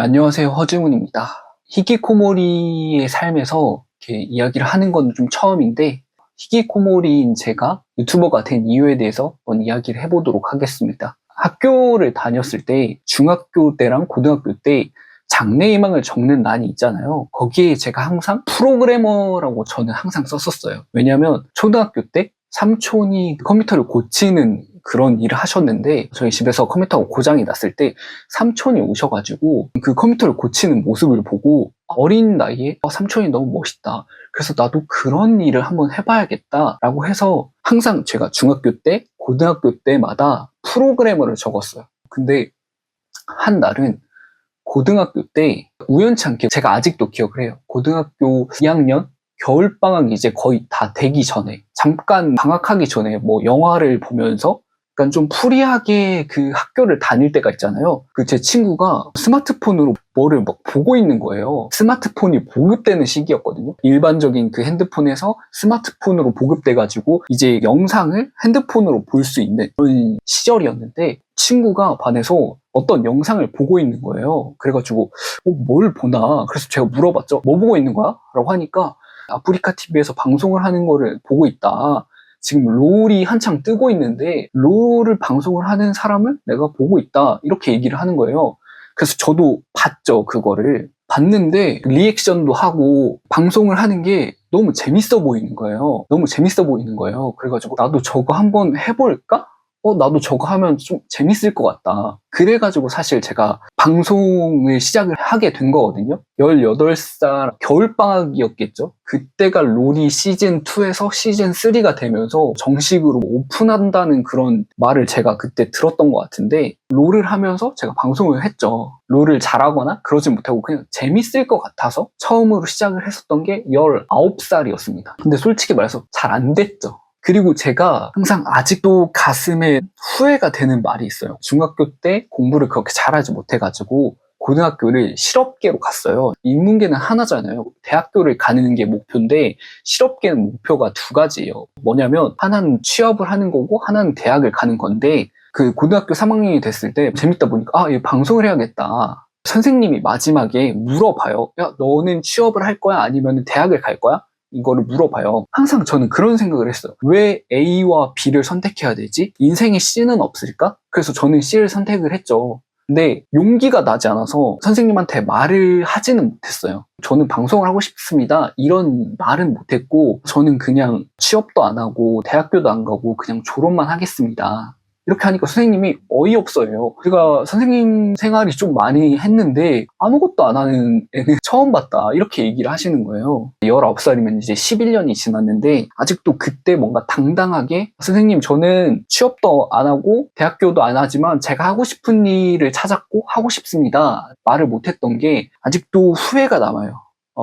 안녕하세요. 허증훈입니다. 히키코모리의 삶에서 이렇게 이야기를 하는 건 좀 처음인데, 히키코모리인 제가 유튜버가 된 이유에 대해서 한번 이야기를 해보도록 하겠습니다. 학교를 다녔을 때, 중학교 때랑 고등학교 때 장래희망을 적는 난이 있잖아요. 거기에 제가 항상 프로그래머라고 저는 항상 썼었어요. 왜냐면 초등학교 때 삼촌이 컴퓨터를 고치는 그런 일을 하셨는데, 저희 집에서 컴퓨터가 고장이 났을 때 삼촌이 오셔가지고 그 컴퓨터를 고치는 모습을 보고 어린 나이에 삼촌이 너무 멋있다, 그래서 나도 그런 일을 한번 해봐야겠다 라고 해서 항상 제가 중학교 때 고등학교 때마다 프로그래머를 적었어요. 근데 한 날은 고등학교 때 우연치 않게, 제가 아직도 기억을 해요, 고등학교 2학년 겨울방학이 이제 거의 다 되기 전에, 잠깐 방학하기 전에 뭐 영화를 보면서 약간 좀 프리하게 그 학교를 다닐 때가 있잖아요. 그 제 친구가 스마트폰으로 뭐를 막 보고 있는 거예요. 스마트폰이 보급되는 시기였거든요. 일반적인 그 핸드폰에서 스마트폰으로 보급돼가지고 이제 영상을 핸드폰으로 볼 수 있는 그런 시절이었는데, 친구가 반에서 어떤 영상을 보고 있는 거예요. 그래가지고 뭘 보나, 그래서 제가 물어봤죠. 뭐 보고 있는 거야? 라고 하니까 아프리카 TV에서 방송을 하는 거를 보고 있다. 지금 롤이 한창 뜨고 있는데 롤을 방송을 하는 사람을 내가 보고 있다, 이렇게 얘기를 하는 거예요. 그래서 저도 봤죠. 그거를 봤는데 리액션도 하고 방송을 하는 게 너무 재밌어 보이는 거예요. 너무 재밌어 보이는 거예요. 그래가지고 나도 저거 한번 해볼까? 나도 저거 하면 좀 재밌을 것 같다. 그래가지고 사실 제가 방송을 시작을 하게 된 거거든요. 18살 겨울방학이었겠죠. 그때가 롤이 시즌2에서 시즌3가 되면서 정식으로 오픈한다는 그런 말을 제가 그때 들었던 것 같은데, 롤을 하면서 제가 방송을 했죠. 롤을 잘하거나 그러진 못하고 그냥 재밌을 것 같아서 처음으로 시작을 했었던 게 19살이었습니다. 근데 솔직히 말해서 잘 안 됐죠. 그리고 제가 항상 아직도 가슴에 후회가 되는 말이 있어요. 중학교 때 공부를 그렇게 잘하지 못해가지고 고등학교를 실업계로 갔어요. 인문계는 하나잖아요. 대학교를 가는 게 목표인데 실업계는 목표가 두 가지예요. 뭐냐면 하나는 취업을 하는 거고 하나는 대학을 가는 건데, 그 고등학교 3학년이 됐을 때 재밌다 보니까 이 방송을 해야겠다. 선생님이 마지막에 물어봐요. 야, 너는 취업을 할 거야? 아니면 대학을 갈 거야? 이거를 물어봐요. 항상 저는 그런 생각을 했어요. 왜 A와 B를 선택해야 되지? 인생에 C는 없을까? 그래서 저는 C를 선택을 했죠. 근데 용기가 나지 않아서 선생님한테 말을 하지는 못했어요. 저는 방송을 하고 싶습니다, 이런 말은 못했고, 저는 그냥 취업도 안 하고 대학교도 안 가고 그냥 졸업만 하겠습니다, 이렇게 하니까 선생님이 어이없어요. 제가 선생님 생활이 좀 많이 했는데 아무것도 안 하는 애는 처음 봤다, 이렇게 얘기를 하시는 거예요. 19살이면 이제 11년이 지났는데 아직도 그때 뭔가 당당하게, 선생님 저는 취업도 안 하고 대학교도 안 하지만 제가 하고 싶은 일을 찾았고 하고 싶습니다, 말을 못했던 게 아직도 후회가 남아요.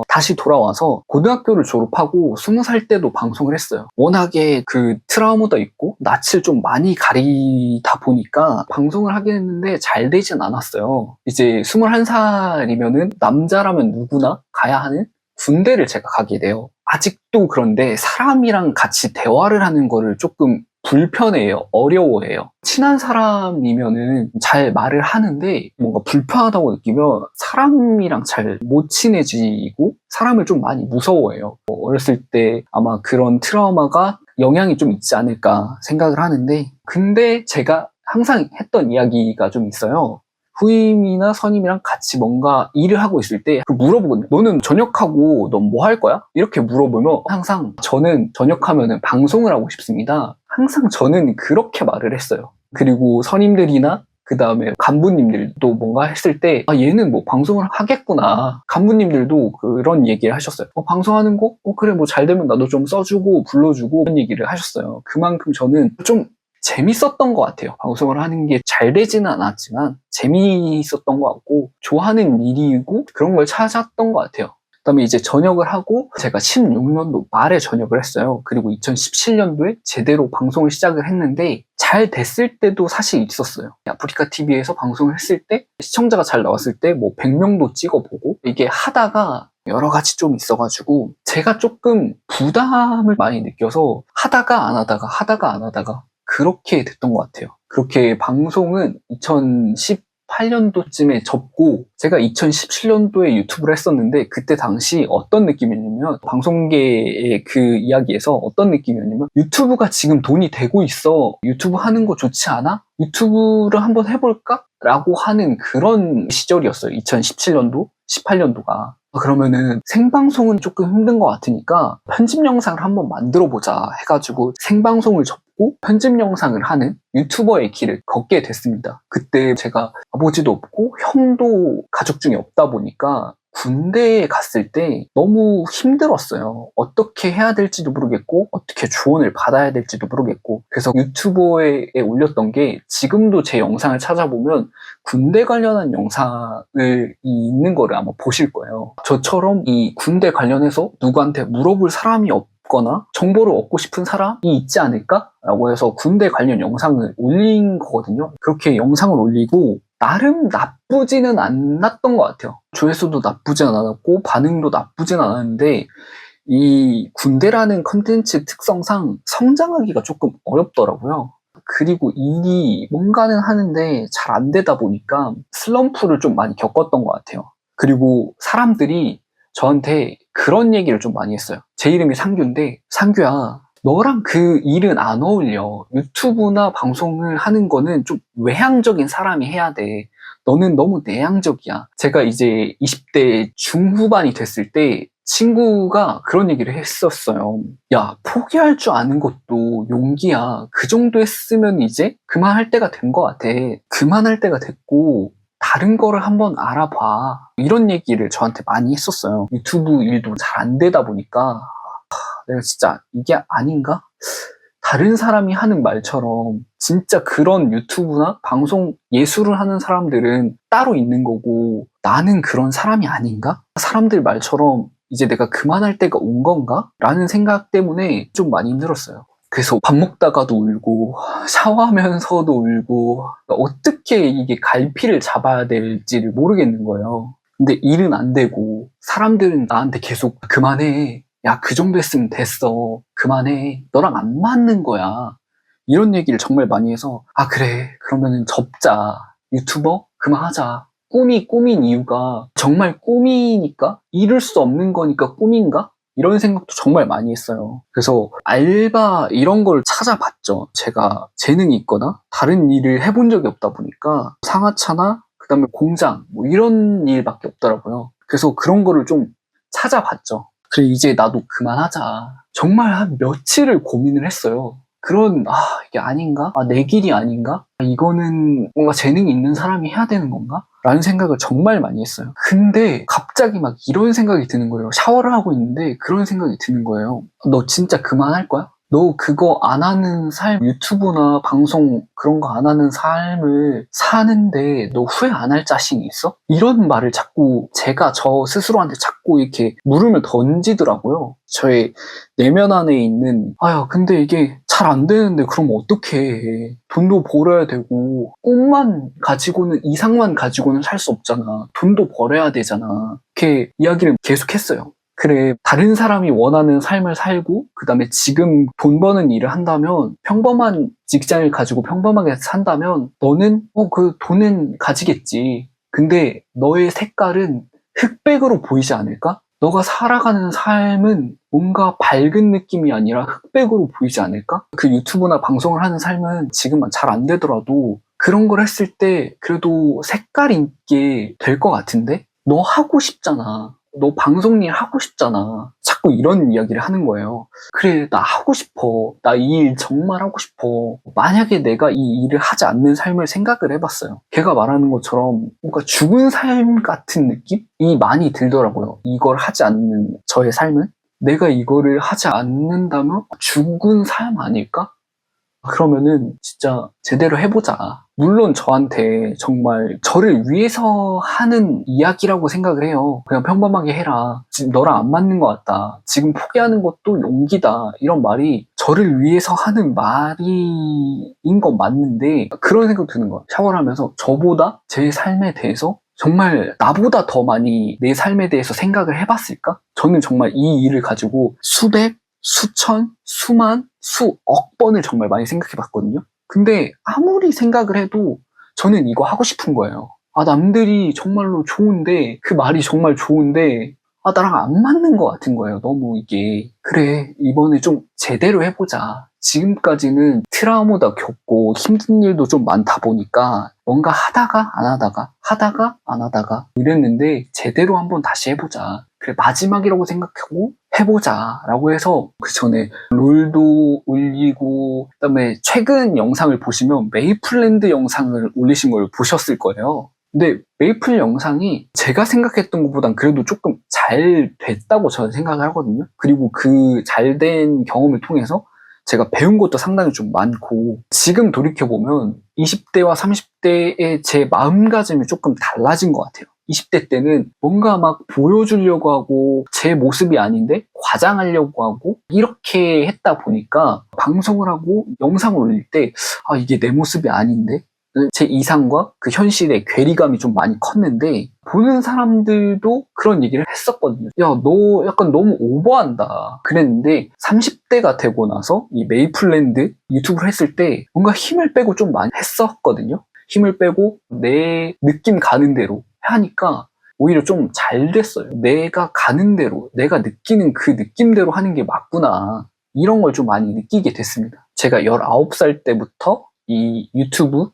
다시 돌아와서 고등학교를 졸업하고 20살 때도 방송을 했어요. 워낙에 그 트라우마도 있고 낯을 좀 많이 가리다 보니까 방송을 하긴 했는데 잘 되진 않았어요. 이제 21살이면은 남자라면 누구나 가야 하는 군대를 제가 가게 돼요. 아직도 그런데 사람이랑 같이 대화를 하는 거를 조금 불편해요. 어려워해요. 친한 사람이면은 잘 말을 하는데 뭔가 불편하다고 느끼면 사람이랑 잘 못 친해지고 사람을 좀 많이 무서워해요. 어렸을 때 아마 그런 트라우마가 영향이 좀 있지 않을까 생각을 하는데, 근데 제가 항상 했던 이야기가 좀 있어요. 후임이나 선임이랑 같이 뭔가 일을 하고 있을 때 물어보거든요. 너는 전역하고 넌 뭐 할 거야? 이렇게 물어보면 항상 저는 전역하면은 방송을 하고 싶습니다, 항상 저는 그렇게 말을 했어요. 그리고 선임들이나 그 다음에 간부님들도 뭔가 했을 때 얘는 뭐 방송을 하겠구나, 간부님들도 그런 얘기를 하셨어요. 방송하는 거? 그래, 뭐 잘 되면 나도 좀 써주고 불러주고, 그런 얘기를 하셨어요. 그만큼 저는 좀 재밌었던 것 같아요. 방송을 하는 게 잘 되지는 않았지만 재미있었던 것 같고 좋아하는 일이고 그런 걸 찾았던 것 같아요. 그다음에 이제 전역을 하고 제가 16년도 말에 전역을 했어요. 그리고 2017년도에 제대로 방송을 시작을 했는데 잘 됐을 때도 사실 있었어요. 아프리카 TV에서 방송을 했을 때 시청자가 잘 나왔을 때 뭐 100명도 찍어보고, 이게 하다가 여러 가지 좀 있어가지고 제가 조금 부담을 많이 느껴서 하다가 안 하다가 그렇게 됐던 것 같아요. 그렇게 방송은 2018 2018년도쯤에 접고 제가 2017년도에 유튜브를 했었는데 그때 당시 어떤 느낌이었냐면 방송계의 그 이야기에서 어떤 느낌이었냐면 유튜브가 지금 돈이 되고 있어. 유튜브 하는 거 좋지 않아? 유튜브를 한번 해볼까? 라고 하는 그런 시절이었어요. 2017년도, 18년도가. 그러면은 생방송은 조금 힘든 것 같으니까 편집 영상을 한번 만들어 보자 해가지고 생방송을 접고 편집 영상을 하는 유튜버의 길을 걷게 됐습니다. 그때 제가 아버지도 없고 형도 가족 중에 없다 보니까 군대에 갔을 때 너무 힘들었어요. 어떻게 해야 될지도 모르겠고 어떻게 조언을 받아야 될지도 모르겠고 그래서 유튜브에 올렸던 게 지금도 제 영상을 찾아보면 군대 관련한 영상을 있는 거를 아마 보실 거예요. 저처럼 이 군대 관련해서 누구한테 물어볼 사람이 없거나 정보를 얻고 싶은 사람이 있지 않을까? 라고 해서 군대 관련 영상을 올린 거거든요. 그렇게 영상을 올리고 나름 나쁘지는 않았던 것 같아요. 조회수도 나쁘진 않았고 반응도 나쁘진 않았는데 이 군대라는 컨텐츠 특성상 성장하기가 조금 어렵더라고요. 그리고 일이 뭔가는 하는데 잘 안 되다 보니까 슬럼프를 좀 많이 겪었던 것 같아요. 그리고 사람들이 저한테 그런 얘기를 좀 많이 했어요. 제 이름이 상규인데 상규야 너랑 그 일은 안 어울려. 유튜브나 방송을 하는 거는 좀 외향적인 사람이 해야 돼. 너는 너무 내향적이야. 제가 이제 20대 중후반이 됐을 때 친구가 그런 얘기를 했었어요. 야, 포기할 줄 아는 것도 용기야. 그 정도 했으면 이제 그만할 때가 된 것 같아. 그만할 때가 됐고 다른 거를 한번 알아봐. 이런 얘기를 저한테 많이 했었어요. 유튜브 일도 잘 안 되다 보니까 내가 진짜 이게 아닌가? 다른 사람이 하는 말처럼 진짜 그런 유튜브나 방송 예술을 하는 사람들은 따로 있는 거고 나는 그런 사람이 아닌가? 사람들 말처럼 이제 내가 그만할 때가 온 건가? 라는 생각 때문에 좀 많이 힘들었어요. 그래서 밥 먹다가도 울고 샤워하면서도 울고 어떻게 이게 갈피를 잡아야 될지를 모르겠는 거예요. 근데 일은 안 되고 사람들은 나한테 계속 그만해. 야, 그 정도 했으면 됐어. 그만해. 너랑 안 맞는 거야. 이런 얘기를 정말 많이 해서 아 그래 그러면은 접자. 유튜버? 그만하자. 꿈이 꿈인 이유가 정말 꿈이니까? 이룰 수 없는 거니까 꿈인가? 이런 생각도 정말 많이 했어요. 그래서 알바 이런 걸 찾아봤죠. 제가 재능이 있거나 다른 일을 해본 적이 없다 보니까 상하차나 그다음에 공장 뭐 이런 일밖에 없더라고요. 그래서 그런 거를 좀 찾아봤죠. 그래 이제 나도 그만하자. 정말 한 며칠을 고민을 했어요. 이게 아닌가? 내 길이 아닌가? 이거는 뭔가 재능이 있는 사람이 해야 되는 건가? 라는 생각을 정말 많이 했어요. 근데 갑자기 막 이런 생각이 드는 거예요. 샤워를 하고 있는데 그런 생각이 드는 거예요. 너 진짜 그만할 거야? 너 그거 안 하는 삶, 유튜브나 방송 그런 거 안 하는 삶을 사는데 너 후회 안 할 자신이 있어? 이런 말을 자꾸 제가 저 스스로한테 자꾸 이렇게 물음을 던지더라고요. 저의 내면 안에 있는 근데 이게 잘 안 되는데 그럼 어떻게 해? 돈도 벌어야 되고 꿈만 가지고는 이상만 가지고는 살 수 없잖아. 돈도 벌어야 되잖아. 이렇게 이야기를 계속 했어요. 그래, 다른 사람이 원하는 삶을 살고, 그 다음에 지금 돈 버는 일을 한다면, 평범한 직장을 가지고 평범하게 산다면, 너는, 그 돈은 가지겠지. 근데 너의 색깔은 흑백으로 보이지 않을까? 너가 살아가는 삶은 뭔가 밝은 느낌이 아니라 흑백으로 보이지 않을까? 그 유튜브나 방송을 하는 삶은 지금은 잘 안 되더라도, 그런 걸 했을 때 그래도 색깔 있게 될 것 같은데? 너 하고 싶잖아. 너 방송 일 하고 싶잖아. 자꾸 이런 이야기를 하는 거예요. 그래, 나 하고 싶어. 나 이 일 정말 하고 싶어. 만약에 내가 이 일을 하지 않는 삶을 생각을 해봤어요. 걔가 말하는 것처럼 뭔가 죽은 삶 같은 느낌이 많이 들더라고요. 이걸 하지 않는 저의 삶은? 내가 이거를 하지 않는다면 죽은 삶 아닐까? 그러면은 진짜 제대로 해보자. 물론 저한테 정말 저를 위해서 하는 이야기라고 생각을 해요. 그냥 평범하게 해라. 지금 너랑 안 맞는 것 같다. 지금 포기하는 것도 용기다. 이런 말이 저를 위해서 하는 말인 건 맞는데 그런 생각 드는 거야. 샤워를 하면서 저보다 제 삶에 대해서 정말 나보다 더 많이 내 삶에 대해서 생각을 해봤을까? 저는 정말 이 일을 가지고 수백, 수천, 수만, 수억 번을 정말 많이 생각해 봤거든요. 근데 아무리 생각을 해도 저는 이거 하고 싶은 거예요. 남들이 정말로 좋은데, 그 말이 정말 좋은데, 나랑 안 맞는 것 같은 거예요. 너무 이게. 그래, 이번에 좀 제대로 해보자. 지금까지는 트라우마도 겪고 힘든 일도 좀 많다 보니까 뭔가 하다가 안 하다가, 하다가 안 하다가 이랬는데 제대로 한번 다시 해보자. 그래, 마지막이라고 생각하고 해보자. 라고 해서 그 전에 롤도 올리고, 그다음에 최근 영상을 보시면 메이플랜드 영상을 올리신 걸 보셨을 거예요. 근데 메이플 영상이 제가 생각했던 것보단 그래도 조금 잘 됐다고 저는 생각을 하거든요. 그리고 그 잘 된 경험을 통해서 제가 배운 것도 상당히 좀 많고, 지금 돌이켜보면 20대와 30대의 제 마음가짐이 조금 달라진 것 같아요. 20대 때는 뭔가 막 보여주려고 하고 제 모습이 아닌데 과장하려고 하고 이렇게 했다 보니까 방송을 하고 영상을 올릴 때 이게 내 모습이 아닌데, 제 이상과 그 현실의 괴리감이 좀 많이 컸는데, 보는 사람들도 그런 얘기를 했었거든요. 야, 너 약간 너무 오버한다. 그랬는데 30대가 되고 나서 이 메이플랜드 유튜브를 했을 때 뭔가 힘을 빼고 좀 많이 했었거든요. 힘을 빼고 내 느낌 가는 대로 하니까 오히려 좀 잘 됐어요. 내가 가는 대로, 내가 느끼는 그 느낌대로 하는 게 맞구나. 이런 걸 좀 많이 느끼게 됐습니다. 제가 19살 때부터 이 유튜브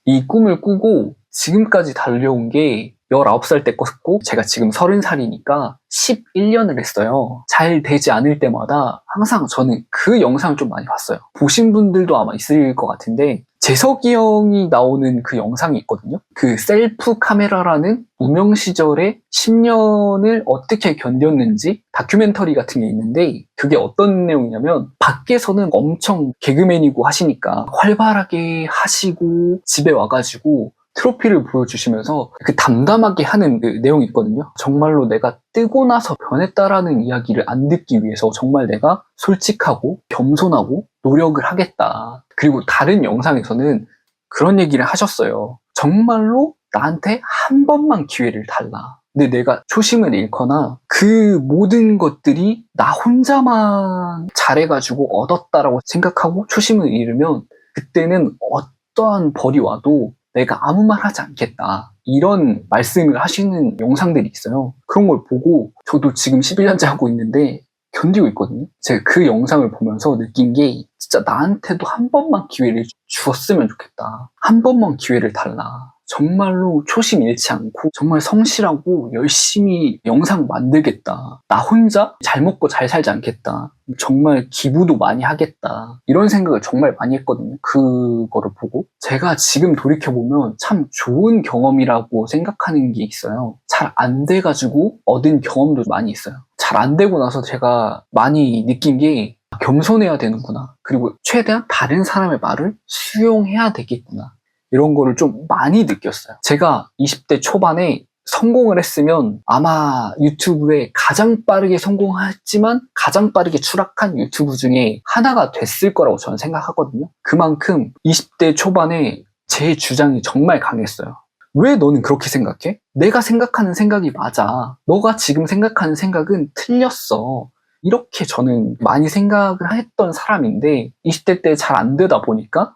이 꿈을 꾸고 지금까지 달려온 게 19살 때 꿨고, 제가 지금 30살이니까 11년을 했어요. 잘 되지 않을 때마다 항상 저는 그 영상을 좀 많이 봤어요. 보신 분들도 아마 있을 것 같은데, 재석이 형이 나오는 그 영상이 있거든요. 그 셀프 카메라라는 무명 시절에 10년을 어떻게 견뎠는지 다큐멘터리 같은 게 있는데, 그게 어떤 내용이냐면, 밖에서는 엄청 개그맨이고 하시니까 활발하게 하시고 집에 와가지고 트로피를 보여주시면서 그 담담하게 하는 그 내용이 있거든요. 정말로 내가 뜨고 나서 변했다라는 이야기를 안 듣기 위해서 정말 내가 솔직하고 겸손하고 노력을 하겠다. 그리고 다른 영상에서는 그런 얘기를 하셨어요. 정말로 나한테 한 번만 기회를 달라. 근데 내가 초심을 잃거나 그 모든 것들이 나 혼자만 잘해가지고 얻었다라고 생각하고 초심을 잃으면, 그때는 어떠한 벌이 와도 내가 아무 말 하지 않겠다. 이런 말씀을 하시는 영상들이 있어요. 그런 걸 보고 저도 지금 11년째 하고 있는데 견디고 있거든요. 제가 그 영상을 보면서 느낀 게, 진짜 나한테도 한 번만 기회를 주었으면 좋겠다. 한 번만 기회를 달라. 정말로 초심 잃지 않고 정말 성실하고 열심히 영상 만들겠다. 나 혼자 잘 먹고 잘 살지 않겠다. 정말 기부도 많이 하겠다. 이런 생각을 정말 많이 했거든요. 그거를 보고. 제가 지금 돌이켜보면 참 좋은 경험이라고 생각하는 게 있어요. 잘 안 돼가지고 얻은 경험도 많이 있어요. 잘 안 되고 나서 제가 많이 느낀 게, 겸손해야 되는구나. 그리고 최대한 다른 사람의 말을 수용해야 되겠구나. 이런 거를 좀 많이 느꼈어요. 제가 20대 초반에 성공을 했으면 아마 유튜브에 가장 빠르게 성공했지만 가장 빠르게 추락한 유튜브 중에 하나가 됐을 거라고 저는 생각하거든요. 그만큼 20대 초반에 제 주장이 정말 강했어요. 왜 너는 그렇게 생각해? 내가 생각하는 생각이 맞아. 너가 지금 생각하는 생각은 틀렸어. 이렇게 저는 많이 생각을 했던 사람인데, 20대 때 잘 안 되다 보니까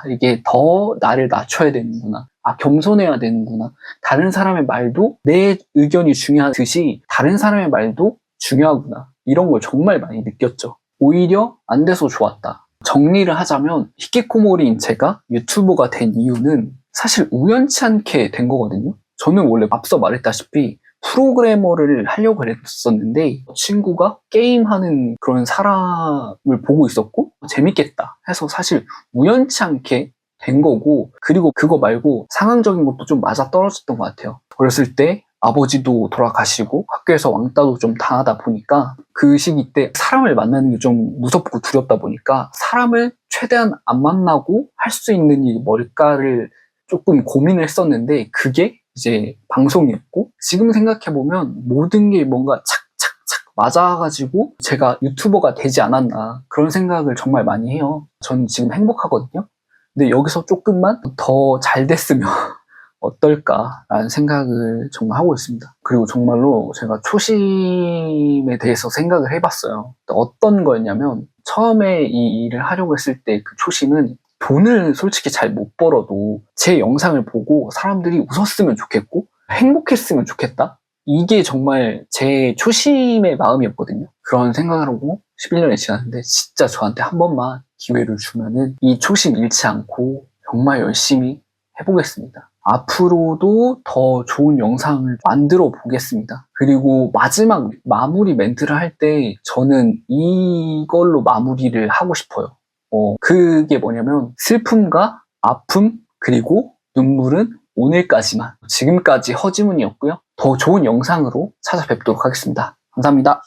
이게 더 나를 낮춰야 되는구나. 겸손해야 되는구나. 다른 사람의 말도 내 의견이 중요하듯이 다른 사람의 말도 중요하구나. 이런 걸 정말 많이 느꼈죠. 오히려 안 돼서 좋았다. 정리를 하자면, 히키코모리인 제가 유튜버가 된 이유는 사실 우연치 않게 된 거거든요. 저는 원래 앞서 말했다시피 프로그래머를 하려고 했었는데, 친구가 게임하는 그런 사람을 보고 있었고 재밌겠다 해서 사실 우연치 않게 된 거고, 그리고 그거 말고 상황적인 것도 좀 맞아 떨어졌던 것 같아요. 어렸을 때 아버지도 돌아가시고 학교에서 왕따도 좀 당하다 보니까 그 시기 때 사람을 만나는 게 좀 무섭고 두렵다 보니까 사람을 최대한 안 만나고 할 수 있는 일이 뭘까를 조금 고민을 했었는데, 그게 이제 방송이었고, 지금 생각해보면 모든 게 뭔가 착착착 맞아가지고 제가 유튜버가 되지 않았나, 그런 생각을 정말 많이 해요. 저는 지금 행복하거든요. 근데 여기서 조금만 더 잘 됐으면 어떨까라는 생각을 정말 하고 있습니다. 그리고 정말로 제가 초심에 대해서 생각을 해봤어요. 어떤 거였냐면, 처음에 이 일을 하려고 했을 때 그 초심은 돈을 솔직히 잘 못 벌어도 제 영상을 보고 사람들이 웃었으면 좋겠고 행복했으면 좋겠다. 이게 정말 제 초심의 마음이었거든요. 그런 생각을 하고 11년이 지났는데 진짜 저한테 한 번만 기회를 주면은 이 초심 잃지 않고 정말 열심히 해보겠습니다. 앞으로도 더 좋은 영상을 만들어 보겠습니다. 그리고 마지막 마무리 멘트를 할 때 저는 이걸로 마무리를 하고 싶어요. 그게 뭐냐면 슬픔과 아픔 그리고 눈물은 오늘까지만. 지금까지 허지문이었고요. 더 좋은 영상으로 찾아뵙도록 하겠습니다. 감사합니다.